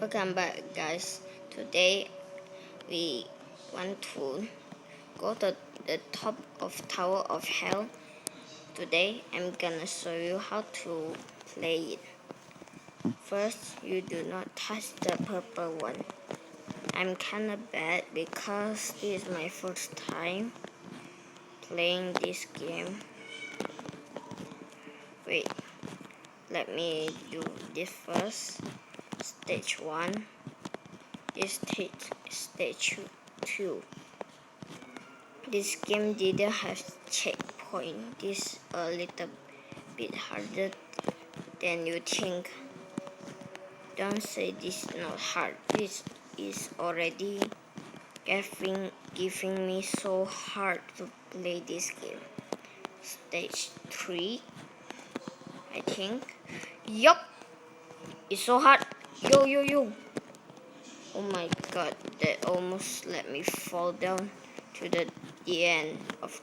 Welcome back, guys. Today we want to go to the top of Tower of Hell. Today I'm gonna show you how to play it. First, you do not touch the purple one. I'm kinda bad because this is my first time playing this game. Wait, let me do this first. Stage 1. This stage 2. This game didn't have checkpoint. This is a little bit harder than you think. Don't say this is not hard. This is already giving me so hard to play this game. Stage 3, I think. Yup, it's so hard. Yo. Oh my god, that almost let me fall down to the end of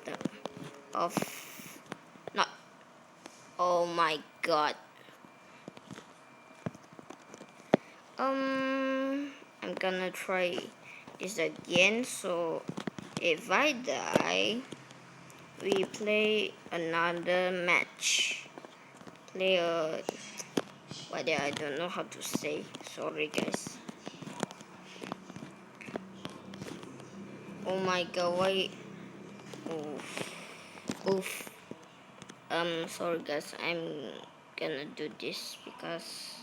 not. Oh my god. I'm gonna try this again. So if I die, we play another match. Play I don't know how to say. Sorry, guys. Oh my god, why? Oof. Sorry guys, I'm gonna do this because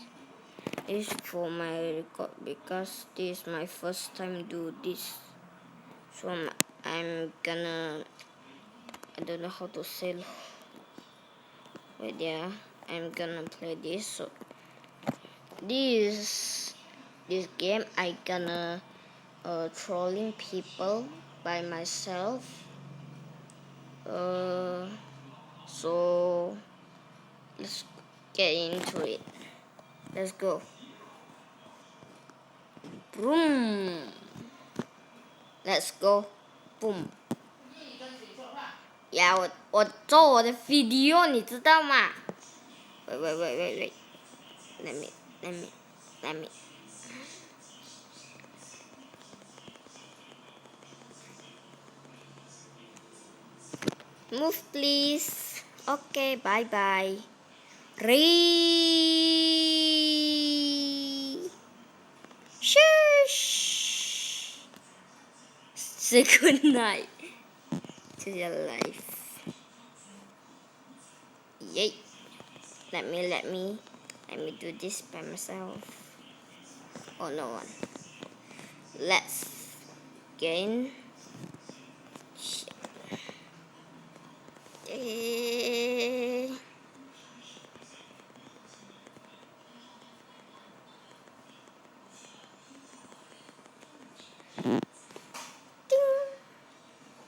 it's for my record, because this is my first time do this. So I'm gonna, I don't know how to say. Wait, yeah, I'm gonna play this. So this game I gonna trolling people by myself. So let's get into it. Let's go. Boom. Let's go. Boom. 呀，我做我的 video，你知道吗？ Wait. Let me. Move, please. Okay, bye. Shush. Say good night to your life. Yay. Let me do this by myself. Oh, no one. Let's gain.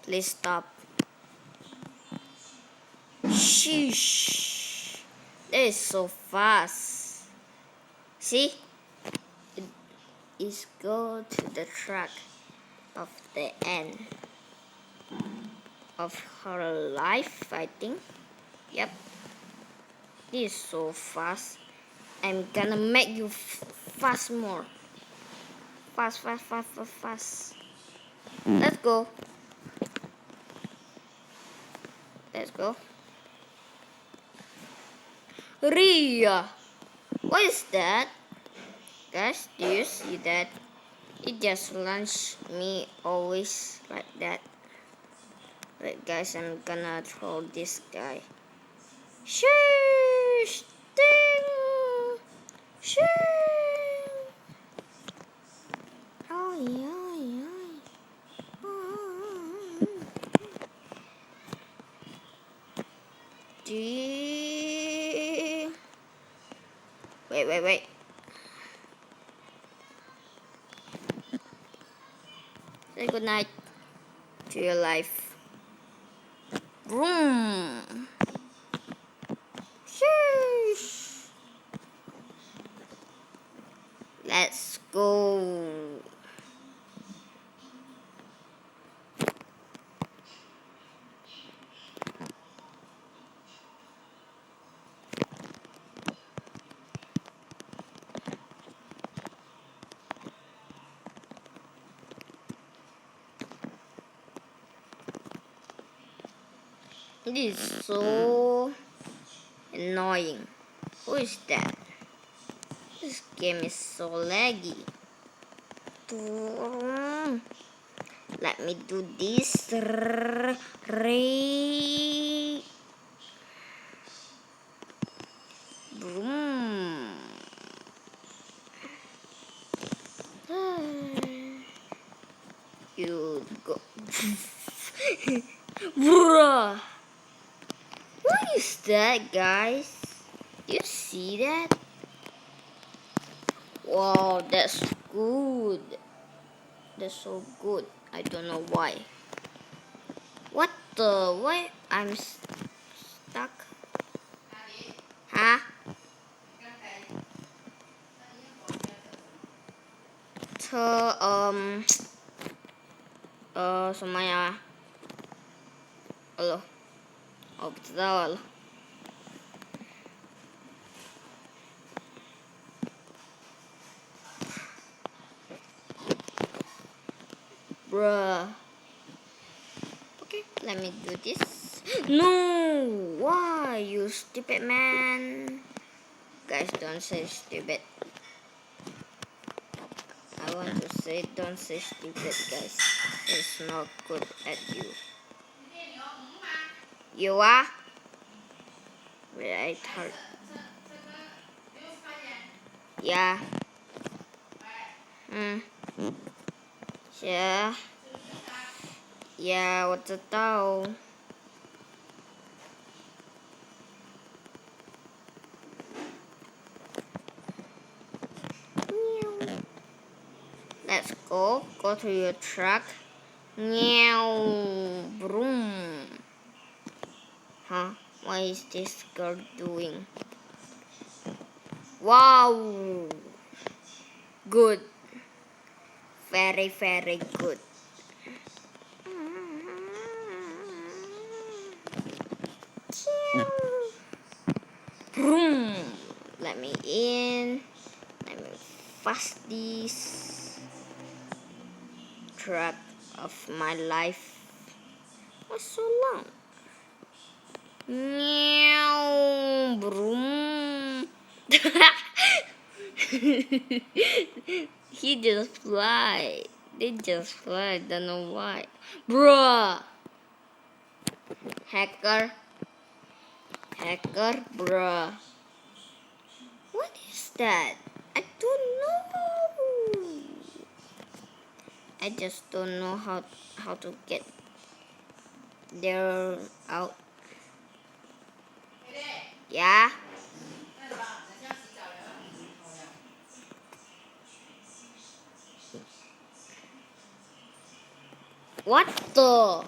Please stop. Sheesh. That is so fast. See? It is go to the track of the end of her life, I think. Yep. This is so fast. I'm gonna make you fast more. Fast. Let's go. Ria. What is that? Guys, do you see that? It just launched me always like that. Wait, guys, I'm gonna throw this guy. Shush! Ding! Shush! Oh, yeah. Wait. Say good night to your life. Boom. Sheesh. Let's go. This is so annoying. Who is that? This game is so laggy. Let me do this. Boom. You go. Bruh. What is that, guys? You see that? Wow, that's good. That's so good. I don't know why. What the? Why I'm stuck? Huh? 什么呀？我不知道了。Bruh. Okay, let me do this. No! Why, you stupid man? Guys, don't say stupid. I want to say don't say stupid, guys. It's not good at you. You are? Right, hard. Yeah. Yeah. Yeah, 我知道。Let's go. Go to your truck. Meow. Broom. Huh? What is this girl doing? Wow. Good. Very, very good. Broom. Let me in. Let me fast this truck of my life. What's so long? Meow. Broom. He just fly. They just fly. Don't know why. Bruh. Hacker. Hacker, bruh. What is that? I don't know. I just don't know how to get there out. Yeah. What the?